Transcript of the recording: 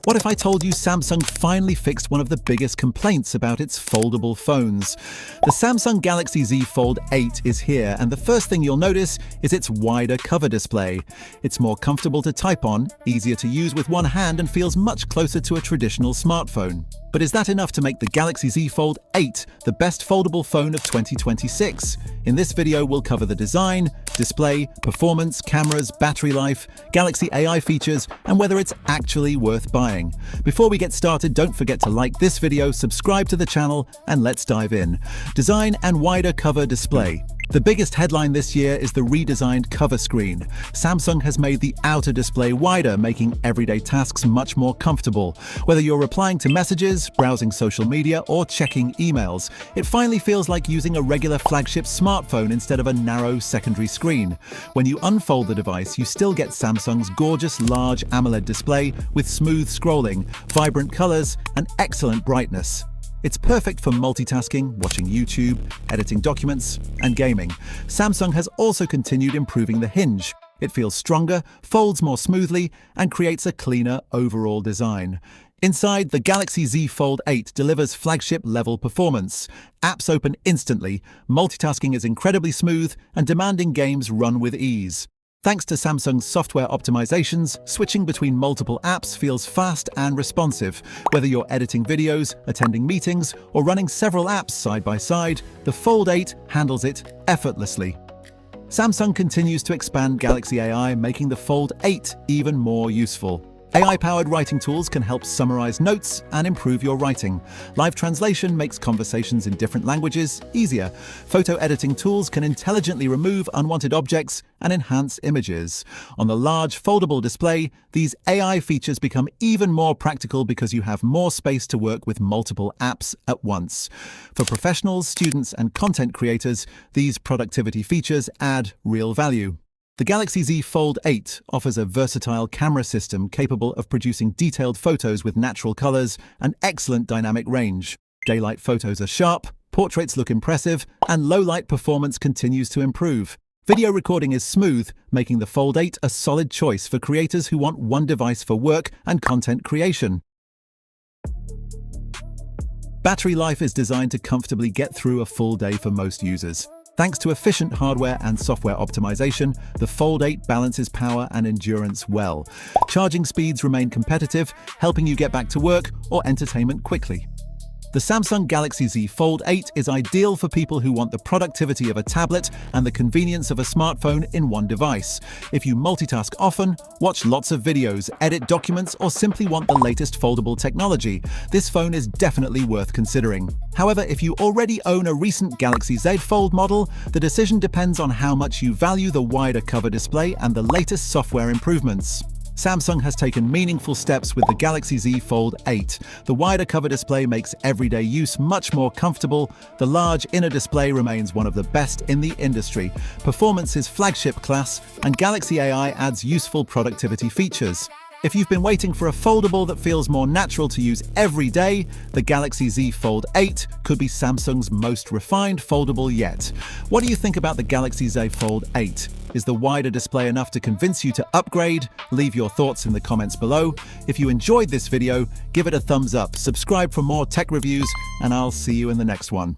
What if I told you Samsung finally fixed one of the biggest complaints about its foldable phones? The Samsung Galaxy Z Fold 8 is here, and the first thing you'll notice is its wider cover display. It's more comfortable to type on, easier to use with one hand, and feels much closer to a traditional smartphone. But is that enough to make the Galaxy Z Fold 8 the best foldable phone of 2026? In this video, we'll cover the design, display, performance, cameras, battery life, Galaxy AI features, and whether it's actually worth buying. Before we get started, don't forget to like this video, subscribe to the channel, and let's dive in. Design and wider cover display. The biggest headline this year is the redesigned cover screen. Samsung has made the outer display wider, making everyday tasks much more comfortable. Whether you're replying to messages, browsing social media, or checking emails, it finally feels like using a regular flagship smartphone instead of a narrow secondary screen. When you unfold the device, you still get Samsung's gorgeous large AMOLED display with smooth scrolling, vibrant colors, and excellent brightness. It's perfect for multitasking, watching YouTube, editing documents, and gaming. Samsung has also continued improving the hinge. It feels stronger, folds more smoothly, and creates a cleaner overall design. Inside, the Galaxy Z Fold 8 delivers flagship-level performance. Apps open instantly, multitasking is incredibly smooth, and demanding games run with ease. Thanks to Samsung's software optimizations, switching between multiple apps feels fast and responsive. Whether you're editing videos, attending meetings, or running several apps side by side, the Fold 8 handles it effortlessly. Samsung continues to expand Galaxy AI, making the Fold 8 even more useful. AI-powered writing tools can help summarize notes and improve your writing. Live translation makes conversations in different languages easier. Photo editing tools can intelligently remove unwanted objects and enhance images. On the large foldable display, these AI features become even more practical because you have more space to work with multiple apps at once. For professionals, students, and content creators, these productivity features add real value. The Galaxy Z Fold 8 offers a versatile camera system capable of producing detailed photos with natural colors and excellent dynamic range. Daylight photos are sharp, portraits look impressive, and low-light performance continues to improve. Video recording is smooth, making the Fold 8 a solid choice for creators who want one device for work and content creation. Battery life is designed to comfortably get through a full day for most users. Thanks to efficient hardware and software optimization, the Fold 8 balances power and endurance well. Charging speeds remain competitive, helping you get back to work or entertainment quickly. The Samsung Galaxy Z Fold 8 is ideal for people who want the productivity of a tablet and the convenience of a smartphone in one device. If you multitask often, watch lots of videos, edit documents, or simply want the latest foldable technology, this phone is definitely worth considering. However, if you already own a recent Galaxy Z Fold model, the decision depends on how much you value the wider cover display and the latest software improvements. Samsung has taken meaningful steps with the Galaxy Z Fold 8. The wider cover display makes everyday use much more comfortable. The large inner display remains one of the best in the industry. Performance is flagship class, and Galaxy AI adds useful productivity features. If you've been waiting for a foldable that feels more natural to use every day, the Galaxy Z Fold 8 could be Samsung's most refined foldable yet. What do you think about the Galaxy Z Fold 8? Is the wider display enough to convince you to upgrade? Leave your thoughts in the comments below. If you enjoyed this video, give it a thumbs up, subscribe for more tech reviews, and I'll see you in the next one.